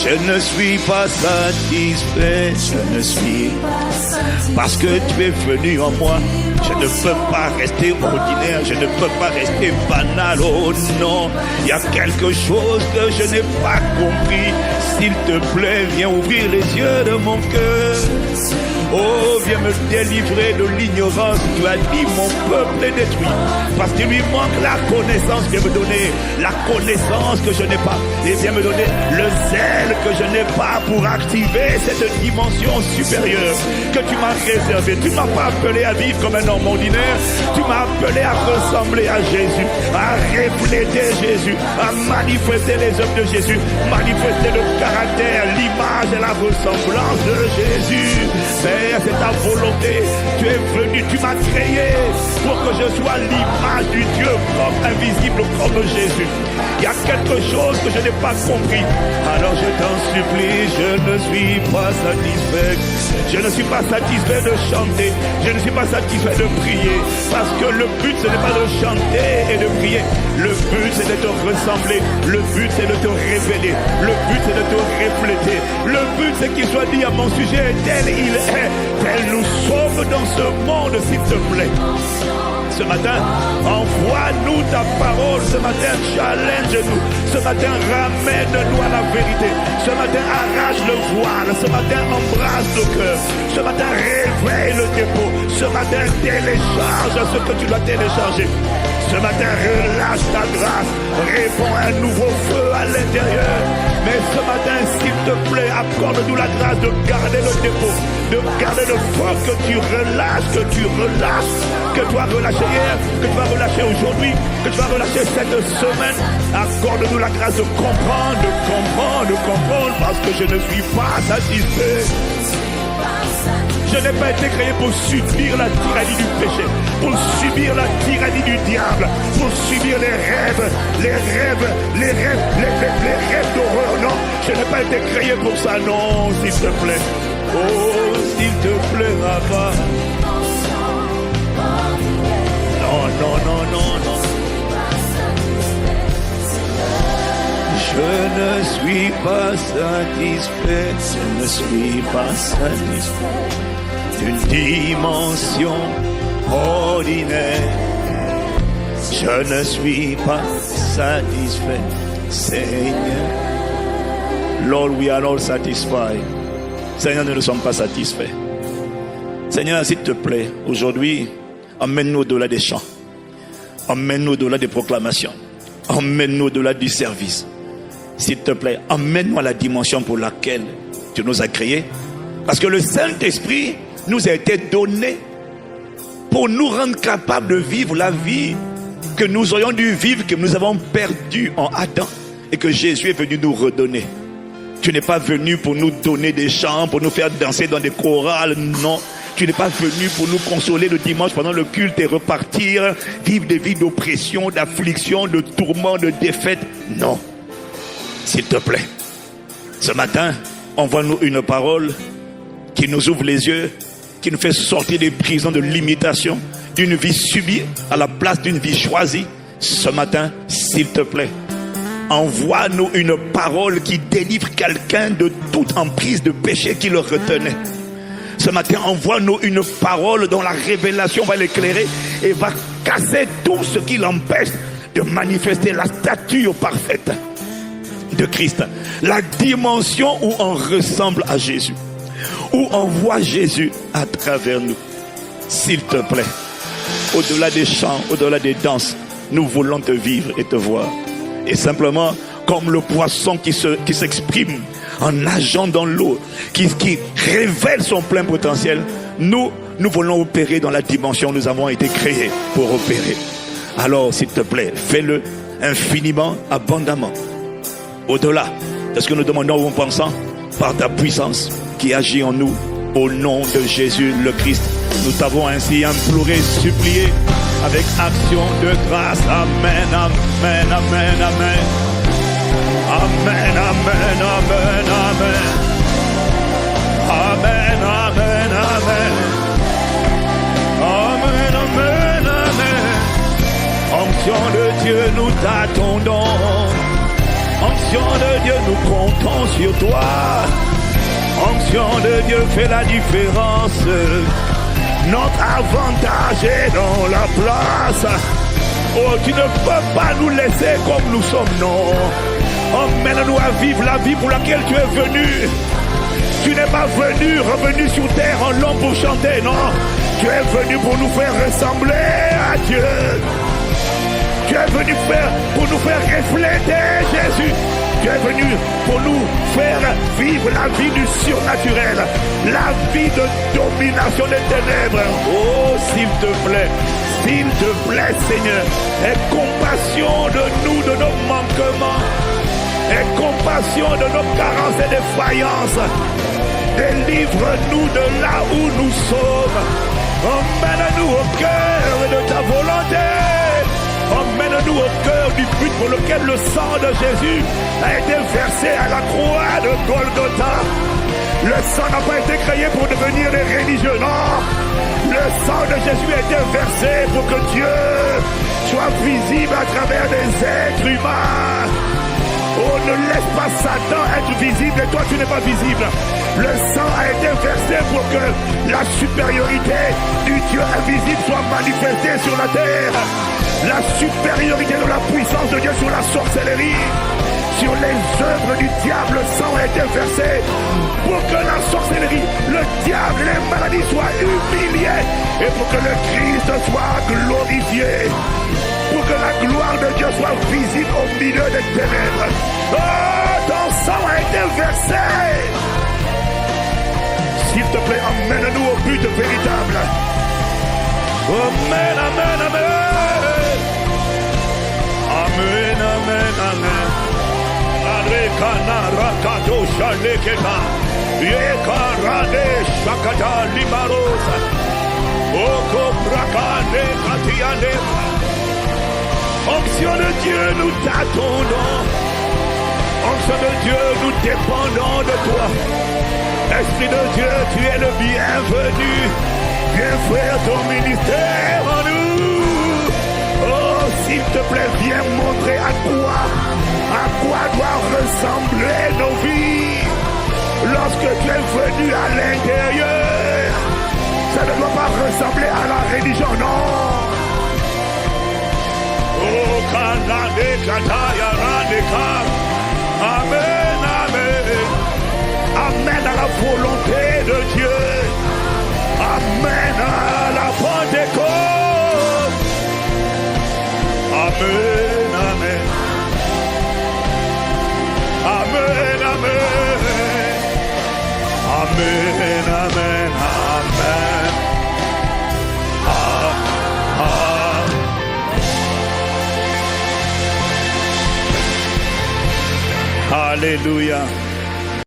Je ne suis pas satisfait, je ne suis parce que tu es venu en moi. Je ne peux pas rester ordinaire, je ne peux pas rester banal. Oh non, il y a quelque chose que je n'ai pas compris. S'il te plaît, viens ouvrir les yeux de mon cœur. Oh, viens me délivrer de l'ignorance. Tu as dit, mon peuple est détruit parce qu'il lui manque la connaissance. Viens me donner la connaissance que je n'ai pas. Et viens me donner le zèle que je n'ai pas pour activer cette dimension supérieure que tu m'as réservée. Tu ne m'as pas appelé à vivre comme un homme ordinaire. Tu m'as appelé à ressembler à Jésus, à refléter Jésus, à manifester les œuvres de Jésus, manifester le caractère, l'image et la ressemblance de Jésus. Père, c'est ta volonté. Tu es venu, tu m'as créé pour que je sois l'image du Dieu comme invisible comme Jésus. Il y a quelque chose que je n'ai pas compris. Alors je t'en supplie, je ne suis pas satisfait. Je ne suis pas satisfait de chanter. Je ne suis pas satisfait de prier. Parce que le but, ce n'est pas de chanter et de prier. Le but, c'est de te ressembler. Le but, c'est de te révéler. Le but, c'est de te refléter. Le but, c'est qu'il soit dit à mon sujet, tel il est, tel nous sommes dans ce monde, s'il te plaît. Ce matin, envoie-nous ta parole. Ce matin, challenge-nous. Ce matin, ramène-nous à la vérité. Ce matin, arrache le voile. Ce matin, embrasse le cœur. Ce matin, réveille le dépôt. Ce matin, télécharge ce que tu dois télécharger. Ce matin, relâche ta grâce. Réponds un nouveau feu à l'intérieur. Mais ce matin, s'il te plaît, accorde-nous la grâce de garder le dépôt, de garder le feu que tu relâches, que tu as relâché hier, que tu vas relâcher aujourd'hui, que tu vas relâcher cette semaine. Accorde-nous la grâce de comprendre, parce que je ne suis pas satisfait. Je n'ai pas été créé pour subir la tyrannie du péché, pour subir la tyrannie du diable, pour subir les rêves d'horreur. Non, je n'ai pas été créé pour ça. Non, s'il te plaît. Oh, s'il te plaît, Papa. Non. Je ne suis pas satisfait. Je ne suis pas satisfait d'une dimension ordinaire. Je ne suis pas satisfait, Seigneur. Lord, we are not satisfied. Seigneur, nous ne sommes pas satisfaits. Seigneur, s'il te plaît, aujourd'hui, emmène-nous au-delà des chants. Emmène-nous au-delà des proclamations. Emmène-nous au-delà du service. S'il te plaît, emmène-nous à la dimension pour laquelle tu nous as créés. Parce que le Saint-Esprit nous a été donné pour nous rendre capables de vivre la vie que nous aurions dû vivre, que nous avons perdu en Adam et que Jésus est venu nous redonner. Tu n'es pas venu pour nous donner des chants, pour nous faire danser dans des chorales, non. Tu n'es pas venu pour nous consoler le dimanche pendant le culte et repartir, vivre des vies d'oppression, d'affliction, de tourment, de défaite, non. S'il te plaît, ce matin, envoie-nous une parole qui nous ouvre les yeux, qui nous fait sortir des prisons de limitation, d'une vie subie à la place d'une vie choisie. Ce matin, s'il te plaît, envoie-nous une parole qui délivre quelqu'un de toute emprise de péché qui le retenait. Ce matin, envoie-nous une parole dont la révélation va l'éclairer et va casser tout ce qui l'empêche de manifester la stature parfaite de Christ, la dimension où on ressemble à Jésus, où on voit Jésus à travers nous. S'il te plaît, au-delà des chants, au-delà des danses, nous voulons te vivre et te voir. Et simplement, comme le poisson qui s'exprime en nageant dans l'eau, qui révèle son plein potentiel, nous voulons opérer dans la dimension où nous avons été créés pour opérer. Alors, s'il te plaît, fais-le infiniment, abondamment, au-delà de ce que nous demandons ou pensons, par ta puissance qui agit en nous, au nom de Jésus le Christ. Nous t'avons ainsi imploré, supplié, avec action de grâce. Amen, amen, amen, amen. Amen, amen, amen, amen. Amen, amen, amen. Amen, amen, amen. Onction de Dieu, nous t'attendons. Onction Onction de Dieu, nous comptons sur toi. Onction de Dieu fait la différence. Notre avantage est dans la place. Oh, tu ne peux pas nous laisser comme nous sommes, non. Emmène-nous à vivre la vie pour laquelle tu es venu. Tu n'es pas revenu sur terre en l'homme pour chanter, non. Tu es venu pour nous faire ressembler à Dieu. Tu es venu pour nous faire refléter Jésus. Tu es venu pour nous faire vivre la vie du surnaturel, la vie de domination des ténèbres. Oh, s'il te plaît, Seigneur, aie compassion de nous, de nos manquements, aie compassion de nos carences et défaillances. Délivre-nous de là où nous sommes. Emmène-nous au cœur de ta volonté. Emmène-nous au cœur du but pour lequel le sang de Jésus a été versé à la croix de Golgotha. Le sang n'a pas été créé pour devenir des religieux, non. Le sang de Jésus a été versé pour que Dieu soit visible à travers des êtres humains. Oh, ne laisse pas Satan être visible et toi tu n'es pas visible. Le sang a été versé pour que la supériorité du Dieu invisible soit manifestée sur la terre. La supériorité de la puissance de Dieu sur la sorcellerie, sur les œuvres du diable, le sang a été versé pour que la sorcellerie, le diable et les maladies soient humiliés et pour que le Christ soit glorifié. Pour que la gloire de Dieu soit visible au milieu des ténèbres. Oh, ton sang a été versé. S'il te plaît, emmène-nous au but véritable. Amen, amen, amen. Amen, amen, amen. Arekana rakado shaleketa. Yekarade shakata limarosa. Oko brakane katiane. Onction de Dieu, nous t'attendons. Onction de Dieu, nous dépendons de toi. Esprit de Dieu, tu es le bienvenu. Viens faire ton ministère en nous. Oh, s'il te plaît, viens montrer à quoi doivent ressembler nos vies. Lorsque tu es venu à l'intérieur, ça ne doit pas ressembler à la religion, non. Oh, kanade kataya radeka. Amen, amen. Amen à la volonté de Dieu. Amen à la Pentecôte. Amen, amen. Amen, amen. Amen, amen, amen. Alléluia.